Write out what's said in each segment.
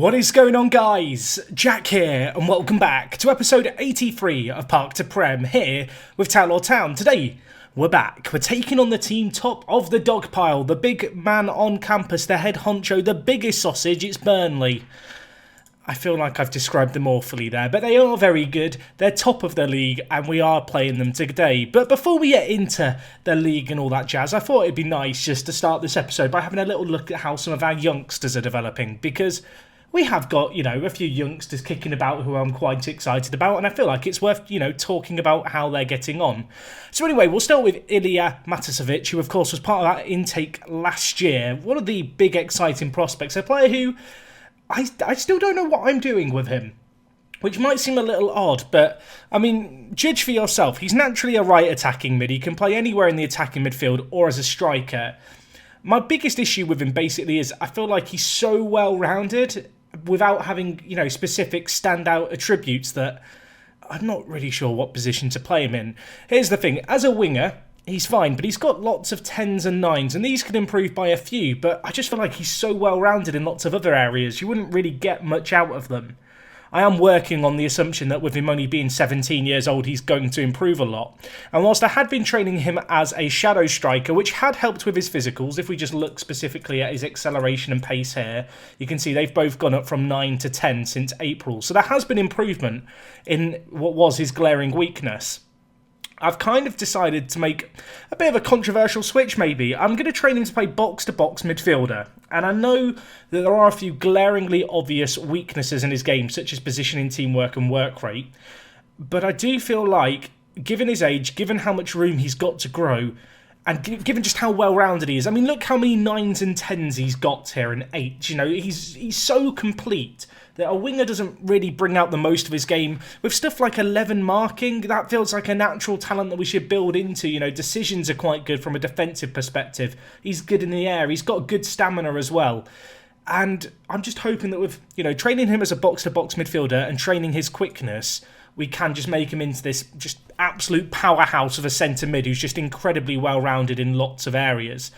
What is going on, guys? Jack here, and welcome back to episode 83 of Park to Prem here with Town or Town. Today, we're back. We're taking on the team top of the dog pile, the big man on campus, the head honcho, the biggest sausage. It's Burnley. I feel like I've described them awfully there, but they are very good. They're top of the league, and we are playing them today. But before we get into the league and all that jazz, I thought it'd be nice just to start this episode by having a little look at how some of our youngsters are developing, because we have got, a few youngsters kicking about who I'm quite excited about, and I feel like it's worth, talking about how they're getting on. So anyway, we'll start with Ilya Matasevic, who of course was part of that intake last year. One of the big exciting prospects, a player who I still don't know what I'm doing with him, which might seem a little odd, but, judge for yourself. He's naturally a right attacking mid. He can play anywhere in the attacking midfield or as a striker. My biggest issue with him basically is I feel like he's so well-rounded without having, specific standout attributes that I'm not really sure what position to play him in. Here's the thing. As a winger, he's fine, but he's got lots of 10s and 9s, and these could improve by a few, but I just feel like he's so well-rounded in lots of other areas, you wouldn't really get much out of them. I am working on the assumption that with him only being 17 years old, he's going to improve a lot. And whilst I had been training him as a shadow striker, which had helped with his physicals, if we just look specifically at his acceleration and pace here, you can see they've both gone up from 9 to 10 since April. So there has been improvement in what was his glaring weakness. I've kind of decided to make a bit of a controversial switch, maybe. I'm going to train him to play box-to-box midfielder. And I know that there are a few glaringly obvious weaknesses in his game, such as positioning, teamwork and work rate. But I do feel like, given his age, given how much room he's got to grow, and given just how well-rounded he is, look how many 9s and 10s he's got here and 8s. He's so complete that a winger doesn't really bring out the most of his game. With stuff like 11 marking, that feels like a natural talent that we should build into. Decisions are quite good from a defensive perspective. He's good in the air. He's got good stamina as well. And I'm just hoping that with, training him as a box-to-box midfielder and training his quickness, we can just make him into this just absolute powerhouse of a centre mid who's just incredibly well-rounded in lots of areas.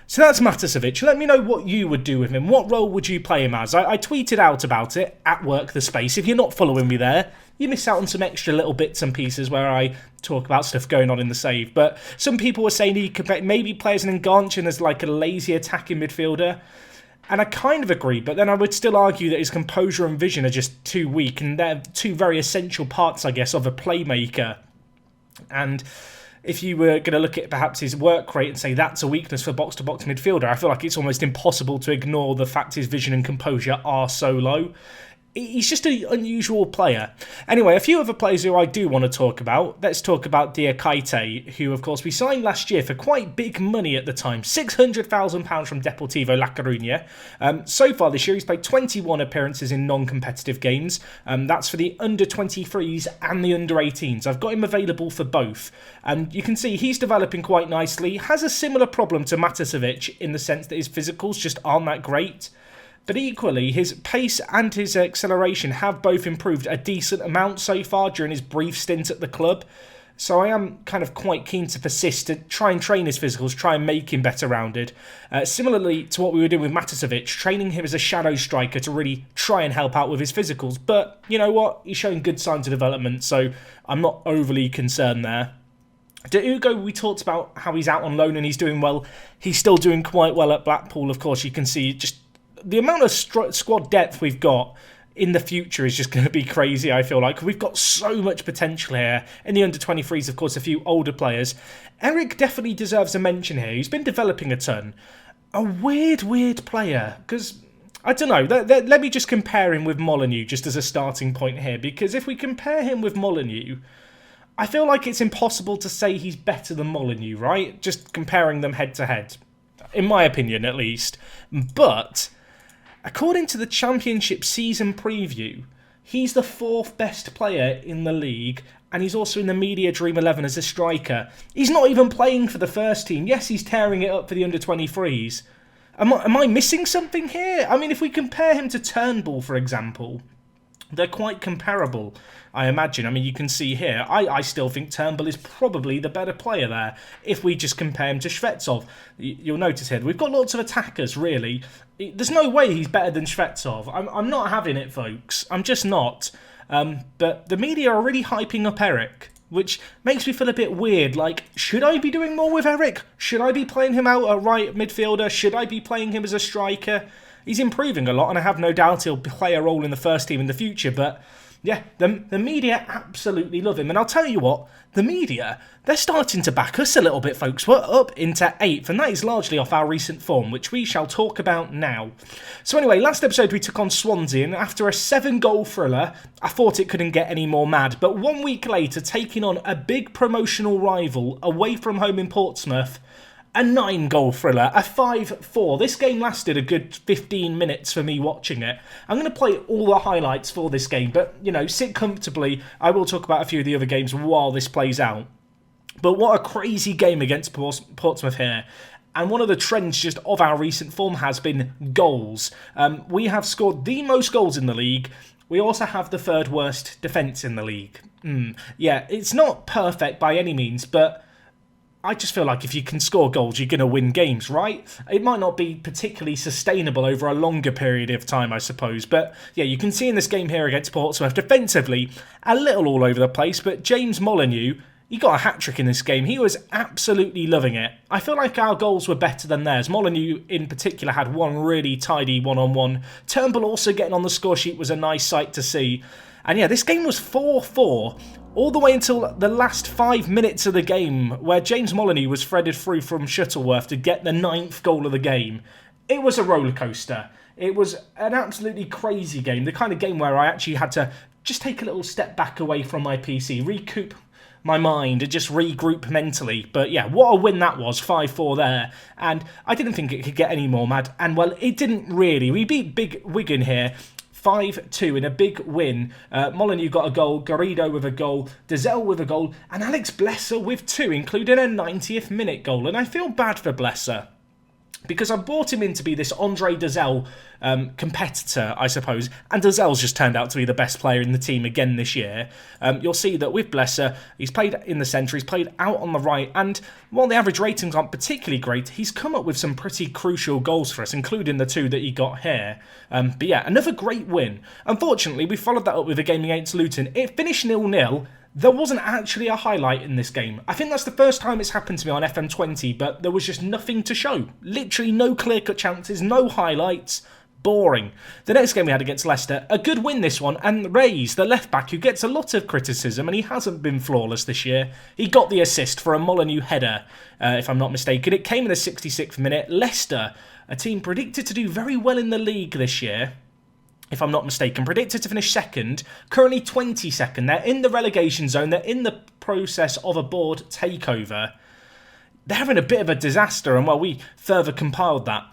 So that's Matasevic. Let me know what you would do with him. What role would you play him as? I tweeted out about it at WorkTheSpace. If you're not following me there, you miss out on some extra little bits and pieces where I talk about stuff going on in the save. But some people were saying he could maybe play as an Enganchen as like a lazy attacking midfielder. And I kind of agree, but then I would still argue that his composure and vision are just too weak, and they're two very essential parts, I guess, of a playmaker. And if you were going to look at perhaps his work rate and say that's a weakness for box-to-box midfielder, I feel like it's almost impossible to ignore the fact his vision and composure are so low. He's just an unusual player. Anyway, a few other players who I do want to talk about. Let's talk about Diakite, who, of course, we signed last year for quite big money at the time. £600,000 from Deportivo La Coruña. So far this year, he's played 21 appearances in non-competitive games. That's for the under-23s and the under-18s. I've got him available for both. And you can see he's developing quite nicely. Has a similar problem to Matasevic in the sense that his physicals just aren't that great. But equally, his pace and his acceleration have both improved a decent amount so far during his brief stint at the club. So I am kind of quite keen to persist to try and train his physicals, try and make him better rounded. Similarly to what we were doing with Matasevic, training him as a shadow striker to really try and help out with his physicals. But you know what? He's showing good signs of development, so I'm not overly concerned there. De Ugo, we talked about how he's out on loan and he's doing well. He's still doing quite well at Blackpool, of course. You can see just the amount of squad depth we've got in the future is just going to be crazy, I feel like. We've got so much potential here. In the under-23s, of course, a few older players. Eric definitely deserves a mention here. He's been developing a ton. A weird player, because I don't know. Let me just compare him with Molineux just as a starting point here, because if we compare him with Molineux, I feel like it's impossible to say he's better than Molineux, right? Just comparing them head to head, in my opinion at least. But according to the Championship season preview, he's the 4th best player in the league, and he's also in the Media Dream 11 as a striker. He's not even playing for the first team. Yes, he's tearing it up for the under-23s. Am I missing something here? If we compare him to Turnbull, for example, they're quite comparable, I imagine. I mean, you can see here, I still think Turnbull is probably the better player there if we just compare him to Shvetsov. You'll notice here, we've got lots of attackers, really. There's no way he's better than Shvetsov. I'm not having it, folks. I'm just not. But the media are really hyping up Eric, which makes me feel a bit weird. Like, should I be doing more with Eric? Should I be playing him out at right midfielder? Should I be playing him as a striker? He's improving a lot, and I have no doubt he'll play a role in the first team in the future. But yeah, the media absolutely love him. And I'll tell you what, the media, they're starting to back us a little bit, folks. We're up into 8th, and that is largely off our recent form, which we shall talk about now. So anyway, last episode we took on Swansea, and after a 7-goal thriller, I thought it couldn't get any more mad. But 1 week later, taking on a big promotional rival away from home in Portsmouth, a 9-goal thriller, a 5-4. This game lasted a good 15 minutes for me watching it. I'm going to play all the highlights for this game, but, you know, sit comfortably. I will talk about a few of the other games while this plays out. But what a crazy game against Portsmouth here. And one of the trends just of our recent form has been goals. We have scored the most goals in the league. We also have the 3rd worst defence in the league. Yeah, it's not perfect by any means, but I just feel like if you can score goals, you're going to win games, right? It might not be particularly sustainable over a longer period of time, I suppose. But yeah, you can see in this game here against Portsmouth, defensively, a little all over the place. But James Molyneux, he got a hat-trick in this game. He was absolutely loving it. I feel like our goals were better than theirs. Molyneux, in particular, had one really tidy one-on-one. Turnbull also getting on the score sheet was a nice sight to see. And yeah, this game was 4-4 all the way until the last 5 minutes of the game, where James Molyneux was threaded through from Shuttleworth to get the 9th goal of the game. It was a roller coaster. It was an absolutely crazy game, the kind of game where I actually had to just take a little step back away from my PC, recoup my mind and just regroup mentally. But yeah, what a win that was, 5-4 there. And I didn't think it could get any more mad. And well, it didn't really. We beat Big Wigan here 5-2 in a big win. Molyneux got a goal, Garrido with a goal, Dazelle with a goal, and Alex Blesser with 2, including a 90th minute goal. And I feel bad for Blesser, because I brought him in to be this Andre Dazelle competitor, I suppose, and Dazelle's just turned out to be the best player in the team again this year. You'll see that with Blesser, he's played in the centre, he's played out on the right, and while the average ratings aren't particularly great, he's come up with some pretty crucial goals for us, including the 2 that he got here. But yeah, another great win. Unfortunately, we followed that up with a game against Luton. It finished 0-0. There wasn't actually a highlight in this game. I think that's the first time it's happened to me on FM20, but there was just nothing to show. Literally no clear-cut chances, no highlights. Boring. The next game we had against Leicester, a good win this one, and Reyes, the left-back, who gets a lot of criticism, and he hasn't been flawless this year. He got the assist for a Molyneux header, if I'm not mistaken. It came in the 66th minute. Leicester, a team predicted to do very well in the league this year, if I'm not mistaken, predicted to finish 2nd, currently 22nd. They're in the relegation zone. They're in the process of a board takeover. They're having a bit of a disaster, and well, we further compiled that.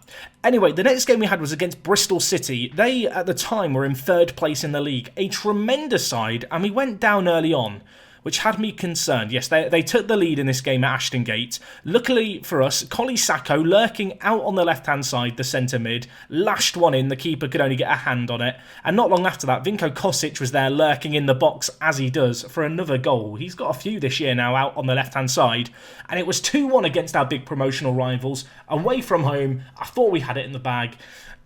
Anyway, the next game we had was against Bristol City. They, at the time, were in 3rd place in the league. A tremendous side, and we went down early on, which had me concerned. Yes, they took the lead in this game at Ashton Gate. Luckily for us, Collie Sacco, lurking out on the left-hand side, the centre mid, lashed one in. The keeper could only get a hand on it. And not long after that, Vinko Kosic was there lurking in the box, as he does, for another goal. He's got a few this year now out on the left-hand side. And it was 2-1 against our big promotional rivals. Away from home, I thought we had it in the bag.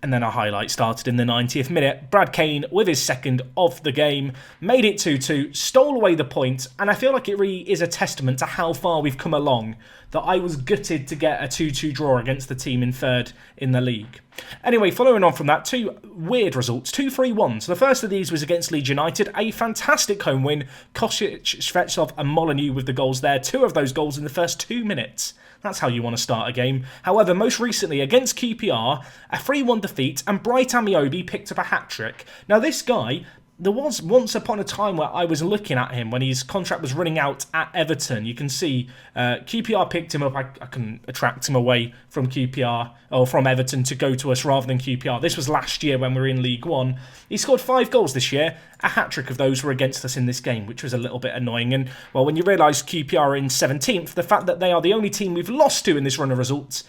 And then our highlight started in the 90th minute. Brad Kane, with his 2nd of the game, made it 2-2, stole away the point, and I feel like it really is a testament to how far we've come along that I was gutted to get a 2-2 draw against the team in 3rd in the league. Anyway, following on from that, 2 weird results, 2 3-1s. The first of these was against Leeds United, a fantastic home win. Kosic, Shvetsov and Molyneux with the goals there. 2 of those goals in the first 2 minutes. That's how you want to start a game. However, most recently against QPR, a 3-1 defeat, and Bright Amiobi picked up a hat-trick. Now this guy, there was once upon a time where I was looking at him when his contract was running out at Everton. You can see QPR picked him up. I couldn't attract him away from QPR or from Everton to go to us rather than QPR. This was last year when we were in League One. He scored 5 goals this year. A hat-trick of those were against us in this game, which was a little bit annoying. And, well, when you realise QPR are in 17th, the fact that they are the only team we've lost to in this run of results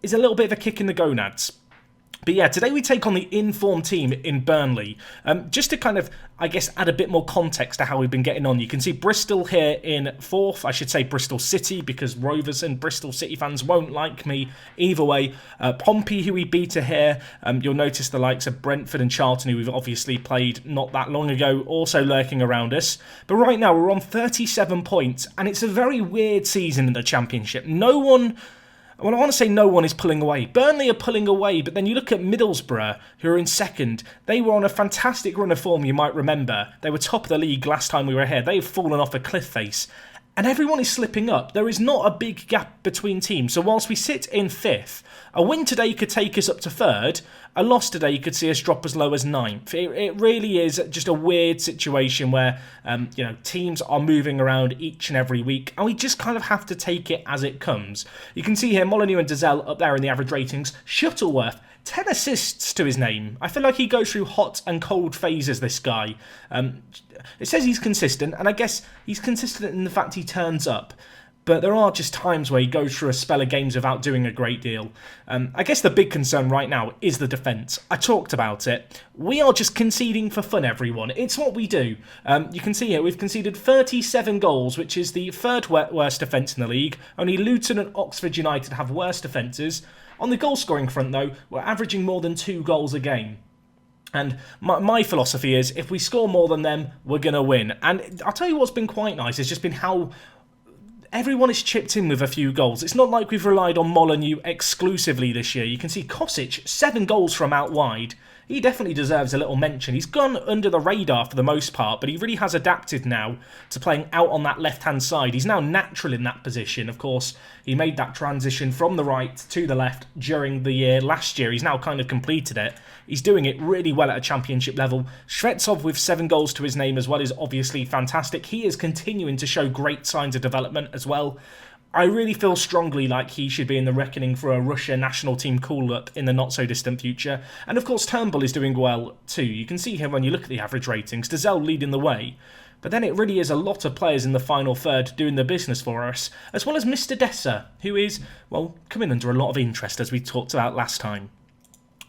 is a little bit of a kick in the gonads. But yeah, today we take on the informed team in Burnley. Just to kind of, I guess, add a bit more context to how we've been getting on. You can see Bristol here in fourth. I should say Bristol City, because Rovers and Bristol City fans won't like me either way. Pompey, who we beat here. You'll notice the likes of Brentford and Charlton, who we've obviously played not that long ago, also lurking around us. But right now we're on 37 points, and it's a very weird season in the Championship. Well, I want to say no one is pulling away. Burnley are pulling away, but then you look at Middlesbrough, who are in second. They were on a fantastic run of form, you might remember. They were top of the league last time we were here. They've fallen off a cliff face. And everyone is slipping up. There is not a big gap between teams. So whilst we sit in fifth, a win today could take us up to third. A loss today could see us drop as low as ninth. It really is just a weird situation where teams are moving around each and every week, and we just kind of have to take it as it comes. You can see here Molyneux and Dazelle up there in the average ratings. Shuttleworth, 10 assists to his name. I feel like he goes through hot and cold phases, this guy. It says he's consistent, and I guess he's consistent in the fact he turns up. But there are just times where he goes through a spell of games without doing a great deal. I guess the big concern right now is the defence. I talked about it. We are just conceding for fun, everyone. It's what we do. You can see here we've conceded 37 goals, which is the third worst defence in the league. Only Luton and Oxford United have worse defences. On the goal-scoring front, though, we're averaging more than 2 goals a game. And my philosophy is, if we score more than them, we're going to win. And I'll tell you what's been quite nice, has just been how everyone has chipped in with a few goals. It's not like we've relied on Molyneux exclusively this year. You can see Kosic, 7 goals from out wide. He definitely deserves a little mention. He's gone under the radar for the most part, but he really has adapted now to playing out on that left-hand side. He's now natural in that position. Of course, he made that transition from the right to the left during the year last year. He's now kind of completed it. He's doing it really well at a championship level. Shvetsov with 7 goals to his name as well is obviously fantastic. He is continuing to show great signs of development as well. I really feel strongly like he should be in the reckoning for a Russia national team call-up in the not-so-distant future. And of course, Turnbull is doing well too. You can see here when you look at the average ratings, Dazelle leading the way. But then it really is a lot of players in the final third doing the business for us, as well as Mr. Dessa, who is, well, coming under a lot of interest as we talked about last time.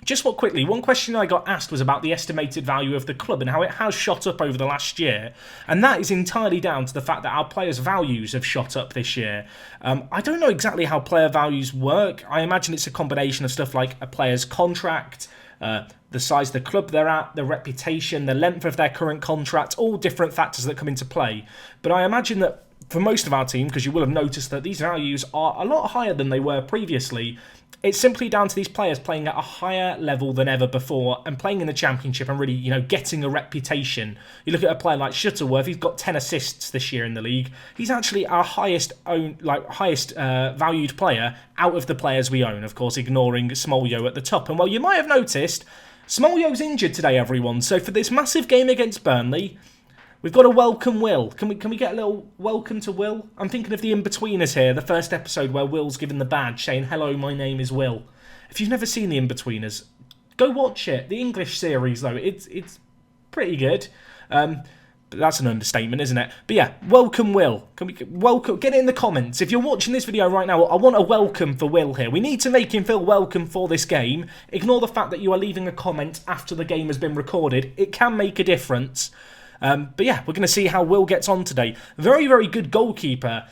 Just quickly, one question I got asked was about the estimated value of the club and how it has shot up over the last year. And that is entirely down to the fact that our players' values have shot up this year. I don't know exactly how player values work. I imagine it's a combination of stuff like a player's contract, the size of the club they're at, the reputation, the length of their current contract, all different factors that come into play. But I imagine that for most of our team, because you will have noticed that these values are a lot higher than they were previously, it's simply down to these players playing at a higher level than ever before and playing in the Championship and really, getting a reputation. You look at a player like Shuttleworth, he's got 10 assists this year in the league. He's actually our highest valued player out of the players we own, of course, ignoring Smoljo at the top. And well, you might have noticed, Smoljo's injured today, everyone. So for this massive game against Burnley, we've got to welcome Will. Can we get a little welcome to Will? I'm thinking of the In-Betweeners here, the first episode where Will's given the badge saying, "Hello, my name is Will." If you've never seen the In-Betweeners, go watch it. The English series, though, it's pretty good. But that's an understatement, isn't it? But yeah, welcome Will. Can we welcome? Get it in the comments. If you're watching this video right now, I want a welcome for Will here. We need to make him feel welcome for this game. Ignore the fact that you are leaving a comment after the game has been recorded. It can make a difference. But yeah, we're going to see how Will gets on today. Very, very good goalkeeper.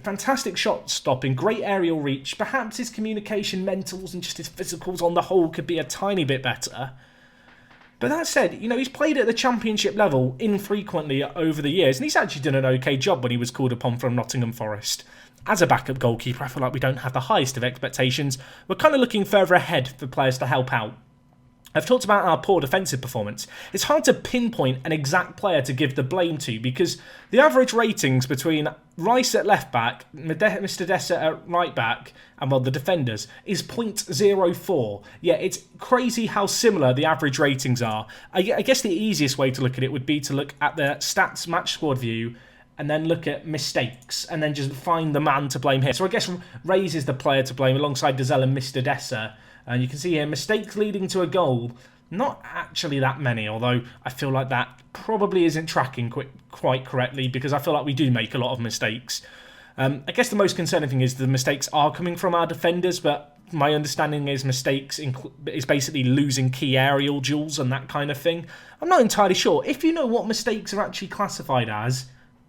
Fantastic shot stopping, great aerial reach. Perhaps his communication, mentals, and just his physicals on the whole could be a tiny bit better. But that said, he's played at the Championship level infrequently over the years, and he's actually done an okay job when he was called upon from Nottingham Forest. As a backup goalkeeper, I feel like we don't have the highest of expectations. We're kind of looking further ahead for players to help out. I've talked about our poor defensive performance. It's hard to pinpoint an exact player to give the blame to because the average ratings between Rice at left back, Mr. Dessa at right back, and the defenders is 0.04. Yeah, it's crazy how similar the average ratings are. I guess the easiest way to look at it would be to look at the stats match squad view and then look at mistakes and then just find the man to blame here. So I guess Reyes is the player to blame alongside Dazelle and Mr. Dessa. And you can see here, mistakes leading to a goal. Not actually that many, although I feel like that probably isn't tracking quite correctly because I feel like we do make a lot of mistakes. I guess the most concerning thing is the mistakes are coming from our defenders, but my understanding is mistakes is basically losing key aerial duels and that kind of thing. I'm not entirely sure. If you know what mistakes are actually classified as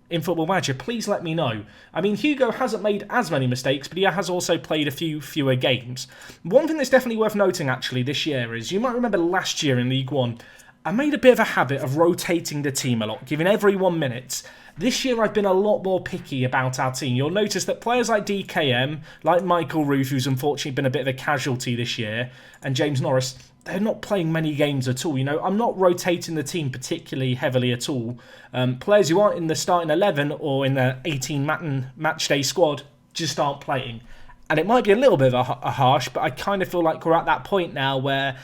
in Football Manager, please let me know. I mean, Hugo hasn't made as many mistakes, but he has also played a few fewer games. One thing that's definitely worth noting, actually, this year is, you might remember last year in League One, I made a bit of a habit of rotating the team a lot, giving everyone minutes. This year I've been a lot more picky about our team. You'll notice that players like DKM, like Michael Roof, who's unfortunately been a bit of a casualty this year, and James Norris, they're not playing many games at all. You know, I'm not rotating the team particularly heavily at all. Players who aren't in the starting 11 or in the 18-man matchday squad just aren't playing. And it might be a little bit of a harsh, but I kind of feel like we're at that point now where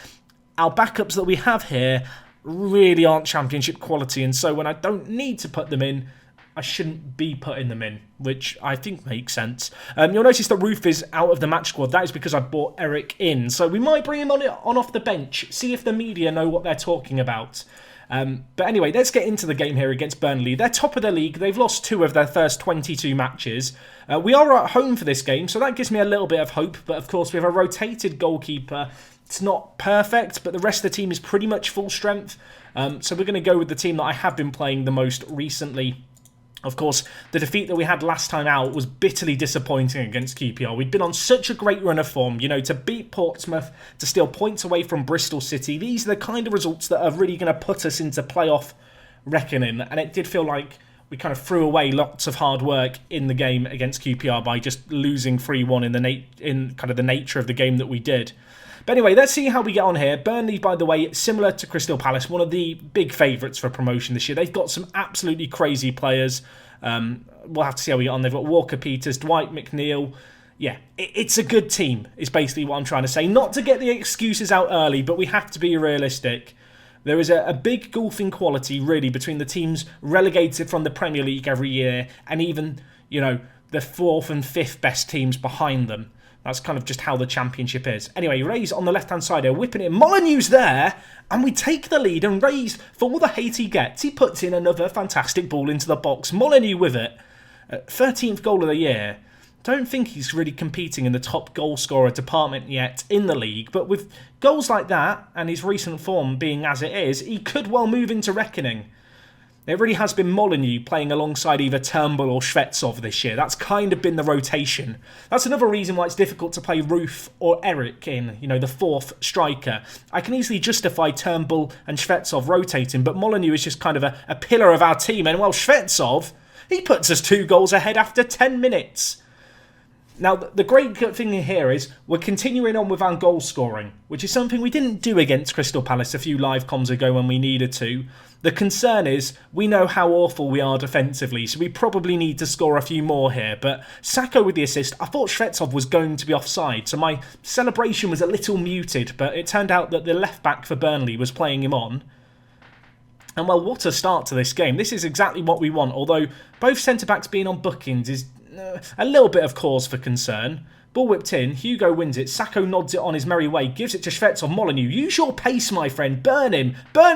our backups that we have here really aren't championship quality, and so when I don't need to put them in, I shouldn't be putting them in, which I think makes sense. You'll notice that Roof is out of the match squad. That is because I brought Eric in, so we might bring him on off the bench, see if the media know what they're talking about. But anyway, let's get into the game here against Burnley. They're top of the league. They've lost 2 of their first 22 matches. We are at home for this game, so that gives me a little bit of hope, but of course we have a rotated goalkeeper. It's not perfect, but the rest of the team is pretty much full strength. So we're going to go with the team that I have been playing the most recently. Of course, the defeat that we had last time out was bitterly disappointing against QPR. We'd been on such a great run of form, you know, to beat Portsmouth, to steal points away from Bristol City. These are the kind of results that are really going to put us into playoff reckoning. And it did feel like we kind of threw away lots of hard work in the game against QPR by just losing 3-1 in kind of the nature of the game that we did. But anyway, let's see how we get on here. Burnley, by the way, similar to Crystal Palace, one of the big favourites for promotion this year. They've got some absolutely crazy players. We'll have to see how we get on. They've got Walker Peters, Dwight McNeil. Yeah, it's a good team, is basically what I'm trying to say. Not to get the excuses out early, but we have to be realistic. There is a big golfing quality, really, between the teams relegated from the Premier League every year and even, you know, the 4th and 5th best teams behind them. That's kind of just how the Championship is. Anyway, Ray's on the left-hand side here, whipping it. Molyneux's there, and we take the lead, and Ray's, for all the hate he gets, he puts in another fantastic ball into the box. Molyneux with it. 13th goal of the year. Don't think he's really competing in the top goal scorer department yet in the league, but with goals like that, and his recent form being as it is, he could well move into reckoning. It really has been Molyneux playing alongside either Turnbull or Shvetsov this year. That's kind of been the rotation. That's another reason why it's difficult to play Roof or Eric in, you know, the 4th striker. I can easily justify Turnbull and Shvetsov rotating, but Molyneux is just kind of a pillar of our team. And well, Shvetsov, he puts us 2 goals ahead after 10 minutes. Now, the great thing here is we're continuing on with our goal scoring, which is something we didn't do against Crystal Palace a few live comms ago when we needed to. The concern is we know how awful we are defensively, so we probably need to score a few more here. But Sacco with the assist, I thought Shvetsov was going to be offside, so my celebration was a little muted, but it turned out that the left-back for Burnley was playing him on. And well, what a start to this game. This is exactly what we want, although both centre-backs being on bookings is a little bit of cause for concern. Ball whipped in, Hugo wins it, Sacco nods it on his merry way, gives it to Shvetsov. Molyneux, use your pace, my friend, burn him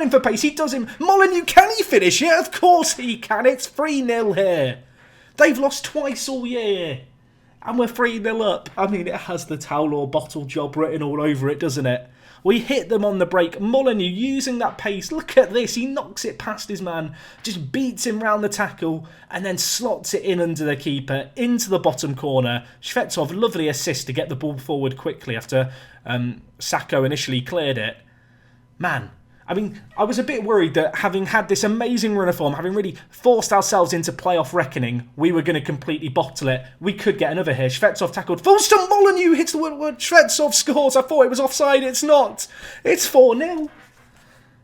for pace, he does him. Molyneux, can he finish? Yeah, of course he can, it's 3-0 here. They've lost twice all year, and we're 3-0 up. I mean, it has the towel or bottle job written all over it, doesn't it? We hit them on the break. Molyneux using that pace. Look at this. He knocks it past his man. Just beats him round the tackle. And then slots it in under the keeper. Into the bottom corner. Shvetsov, lovely assist to get the ball forward quickly after Sacco initially cleared it. Man. I mean, I was a bit worried that having had this amazing run of form, having really forced ourselves into playoff reckoning, we were going to completely bottle it. We could get another here. Shvetsov tackled. Full stump, Molyneux hits the woodwork. Shvetsov scores. I thought it was offside. It's not. It's 4-0.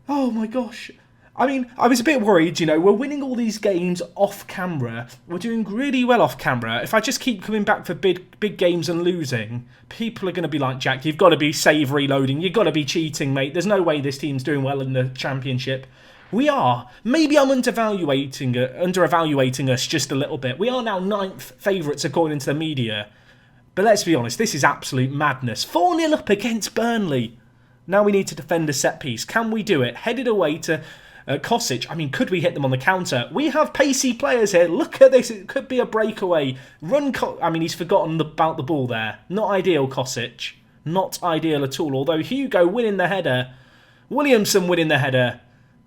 Oh my gosh. I mean, I was a bit worried, you know, we're winning all these games off camera. We're doing really well off camera. If I just keep coming back for big games and losing, people are going to be like, Jack, you've got to be save reloading. You've got to be cheating, mate. There's no way this team's doing well in the Championship. We are. Maybe I'm underevaluating us just a little bit. We are now 9th favourites according to the media. But let's be honest, this is absolute madness. 4-0 up against Burnley. Now we need to defend a set piece. Can we do it? Headed away to Kosic, I mean, could we hit them on the counter? We have pacey players here. Look at this. It could be a breakaway. I mean, he's forgotten about the ball there. Not ideal, Kosic. Not ideal at all. Although Hugo winning the header. Williamson winning the header.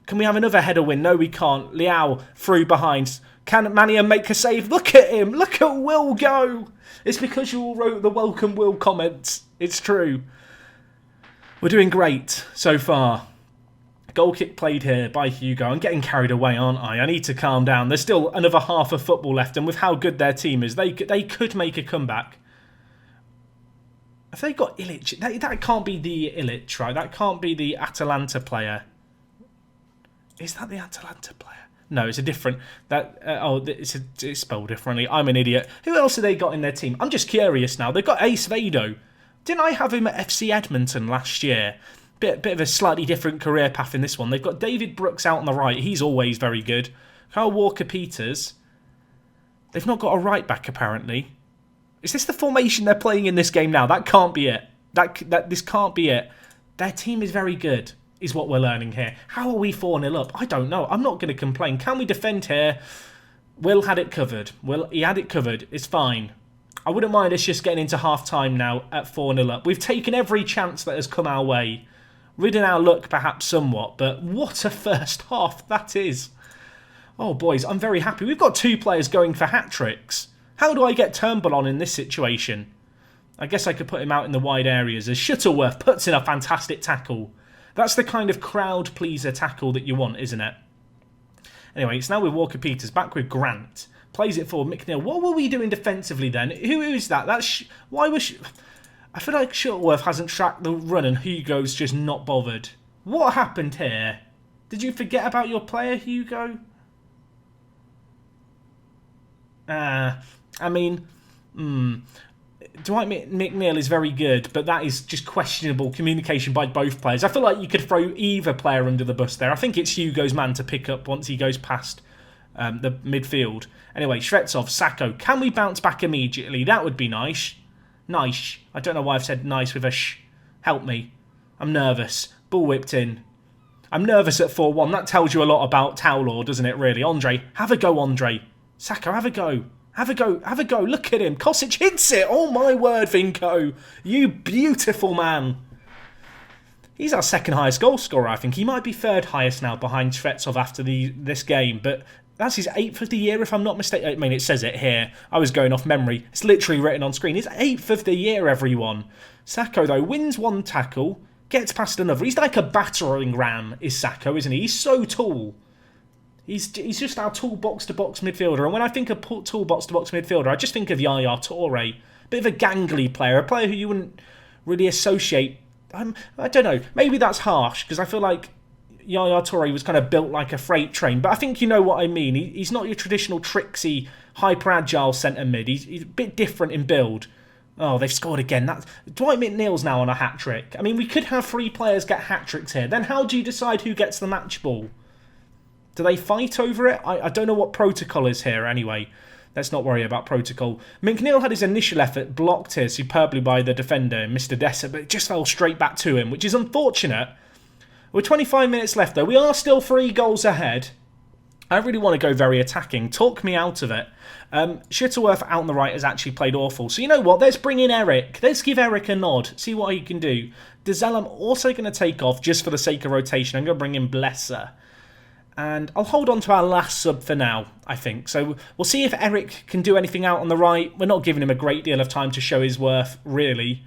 Can we have another header win? No, we can't. Liao through behind. Can Mannion make a save? Look at him. Look at Will go. It's because you all wrote the welcome Will comments. It's true. We're doing great so far. Goal kick played here by Hugo. I'm getting carried away, aren't I? I need to calm down. There's still another half of football left, and with how good their team is, they could make a comeback. Have they got Ilic? That can't be the Ilic, right? That can't be the Atalanta player. Is that the Atalanta player? No, it's a different... it's spelled differently. I'm an idiot. Who else have they got in their team? I'm just curious now. They've got Ace Vado. Didn't I have him at FC Edmonton last year? Bit of a slightly different career path in this one. They've got David Brooks out on the right. He's always very good. Kyle Walker-Peters. They've not got a right back, apparently. Is this the formation they're playing in this game now? That can't be it. This can't be it. Their team is very good, is what we're learning here. How are we 4-0 up? I don't know. I'm not going to complain. Can we defend here? Will had it covered. He had it covered. It's fine. I wouldn't mind us just getting into half-time now at 4-0 up. We've taken every chance that has come our way. Ridden our luck perhaps somewhat, but what a first half that is. Oh, boys, I'm very happy. We've got 2 players going for hat-tricks. How do I get Turnbull on in this situation? I guess I could put him out in the wide areas as Shuttleworth puts in a fantastic tackle. That's the kind of crowd-pleaser tackle that you want, isn't it? Anyway, it's now with Walker-Peters, back with Grant. Plays it forward, McNeil. What were we doing defensively then? Who is that? Why was... I feel like Shuttleworth hasn't tracked the run and Hugo's just not bothered. What happened here? Did you forget about your player, Hugo? I mean... Dwight McNeil is very good, but that is just questionable communication by both players. I feel like you could throw either player under the bus there. I think it's Hugo's man to pick up once he goes past the midfield. Anyway, Shvetsov, Sacco. Can we bounce back immediately? That would be nice. Nice. I don't know why I've said nice with a sh. Help me. I'm nervous. Ball whipped in. I'm nervous at 4-1. That tells you a lot about Towler, doesn't it, really? Andre, have a go, Andre. Sacco, have a go. Have a go. Have a go. Look at him. Kosic hits it. Oh, my word, Vinko. You beautiful man. He's our second highest goal scorer, I think. He might be third highest now behind Shvetsov after this game, but that's his 8th of the year, if I'm not mistaken. I mean, it says it here. I was going off memory. It's literally written on screen. It's 8th of the year, everyone. Sacco, though, wins one tackle, gets past another. He's like a battering ram, is Sacco, isn't he? He's so tall. He's just our tall box-to-box midfielder. And when I think of tall box-to-box midfielder, I just think of Yaya Toure. Bit of a gangly player. A player who you wouldn't really associate... I don't know. Maybe that's harsh, because I feel like Yaya Toure was kind of built like a freight train. But I think you know what I mean. He's not your traditional tricksy, hyper-agile centre-mid. He's a bit different in build. Oh, they've scored again. Dwight McNeil's now on a hat-trick. I mean, we could have 3 players get hat-tricks here. Then how do you decide who gets the match ball? Do they fight over it? I don't know what protocol is here anyway. Let's not worry about protocol. McNeil had his initial effort blocked here superbly by the defender, Mr. Dessa, but it just fell straight back to him, which is unfortunate. With 25 minutes left, though, we are still 3 goals ahead. I really want to go very attacking. Talk me out of it. Shuttleworth out on the right has actually played awful. So you know what? Let's bring in Eric. Let's give Eric a nod. See what he can do. Dizelle, I'm also going to take off just for the sake of rotation. I'm going to bring in Blesser. And I'll hold on to our last sub for now, I think. So we'll see if Eric can do anything out on the right. We're not giving him a great deal of time to show his worth, really.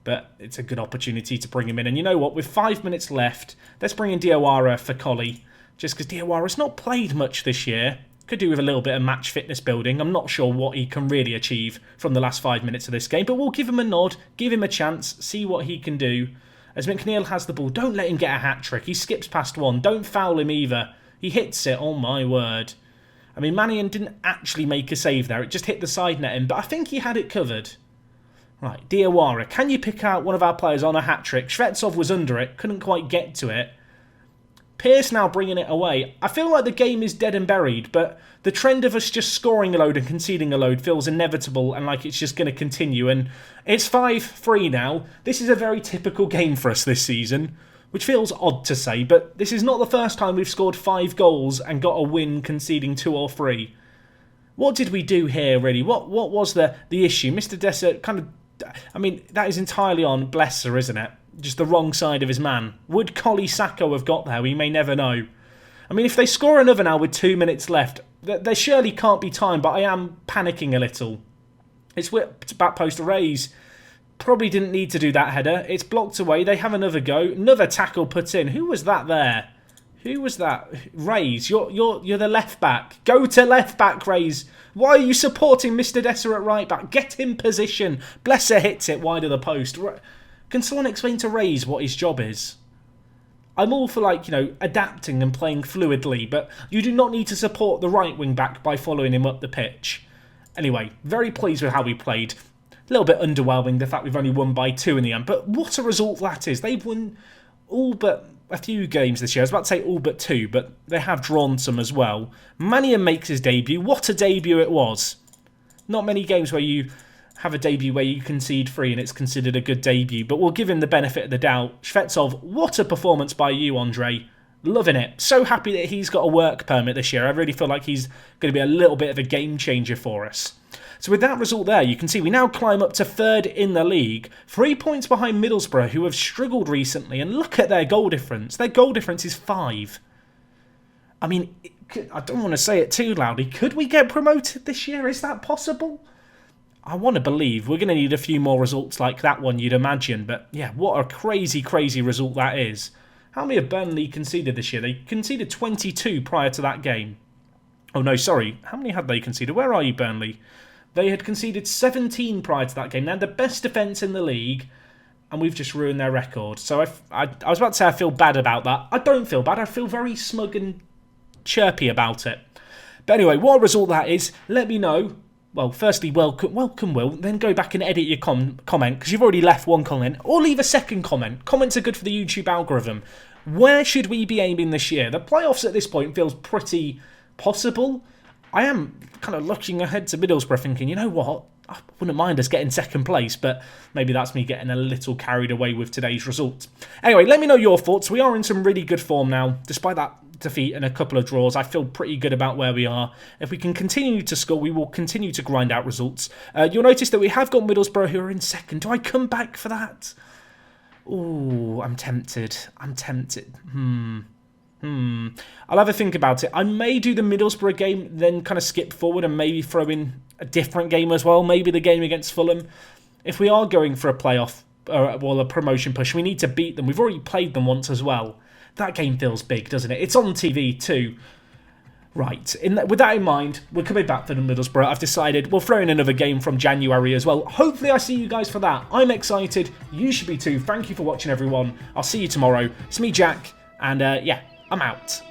But it's a good opportunity to bring him in. And you know what? With 5 minutes left, let's bring in Diawara for Collie. Just because Diawara's not played much this year. Could do with a little bit of match fitness building. I'm not sure what he can really achieve from the last 5 minutes of this game. But we'll give him a nod, give him a chance, see what he can do. As McNeil has the ball, don't let him get a hat-trick. He skips past one. Don't foul him either. He hits it. Oh, my word. I mean, Mannion didn't actually make a save there. It just hit the side netting, but I think he had it covered. Right, Diawara, can you pick out one of our players on a hat-trick? Shvetsov was under it, couldn't quite get to it. Pearce now bringing it away. I feel like the game is dead and buried, but the trend of us just scoring a load and conceding a load feels inevitable and like it's just going to continue. And it's 5-3 now. This is a very typical game for us this season. which feels odd to say, but this is not the first time we've scored 5 goals and got a win conceding 2 or 3. What did we do here, really? What was the issue? Mr. Dessa kind of... I mean, that is entirely on Blesser, isn't it? Just the wrong side of his man. Would Collie Sacco have got there? We may never know. I mean, if they score another now with 2 minutes left, there surely can't be time, but I am panicking a little. It's whipped back post to Rays. Probably didn't need to do that header. It's blocked away. They have another go. Another tackle put in. Who was that there? Who was that? Rays, you're the left back. Go to left back, Rays. Why are you supporting Mr. Dessa at right back? Get in position. Blesser hits it wide of the post. Can someone explain to Rays what his job is? I'm all for, like, you know, adapting and playing fluidly, but you do not need to support the right wing back by following him up the pitch. Anyway, very pleased with how we played. A little bit underwhelming, the fact we've only won by 2 in the end, but what a result that is. They've won all but a few games this year. I was about to say all but 2, but they have drawn some as well. Mannion makes his debut. What a debut it was. Not many games where you have a debut where you concede 3 and it's considered a good debut, but we'll give him the benefit of the doubt. Shvetsov, what a performance by you, Andre. Loving it. So happy that he's got a work permit this year. I really feel like he's going to be a little bit of a game changer for us. So with that result there, you can see we now climb up to 3rd in the league, 3 points behind Middlesbrough, who have struggled recently, and look at their goal difference. Their goal difference is 5. I mean, I don't want to say it too loudly. Could we get promoted this year? Is that possible? I want to believe. We're going to need a few more results like that one, you'd imagine. But yeah, what a crazy, crazy result that is. How many have Burnley conceded this year? They conceded 22 prior to that game. Oh no, sorry. How many had they conceded? Where are you, Burnley? They had conceded 17 prior to that game. They had the best defence in the league, and we've just ruined their record. So I was about to say I feel bad about that. I don't feel bad. I feel very smug and chirpy about it. But anyway, what a result that is. Let me know. Well, firstly, welcome, Will. Then go back and edit your comment, because you've already left one comment. Or leave a second comment. Comments are good for the YouTube algorithm. Where should we be aiming this year? The playoffs at this point feels pretty possible. I am kind of looking ahead to Middlesbrough thinking, you know what? I wouldn't mind us getting 2nd place, but maybe that's me getting a little carried away with today's result. Anyway, let me know your thoughts. We are in some really good form now. Despite that defeat and a couple of draws, I feel pretty good about where we are. If we can continue to score, we will continue to grind out results. You'll notice that we have got Middlesbrough who are in 2nd. Do I come back for that? Ooh, I'm tempted. I'll have a think about it. I may do the Middlesbrough game, then kind of skip forward and maybe throw in a different game as well. Maybe the game against Fulham. If we are going for a playoff, or a promotion push, we need to beat them. We've already played them once as well. That game feels big, doesn't it? It's on TV too. Right, with that in mind, we're coming back for the Middlesbrough. I've decided we'll throw in another game from January as well. Hopefully I see you guys for that. I'm excited. You should be too. Thank you for watching, everyone. I'll see you tomorrow. It's me, Jack, and yeah, I'm out.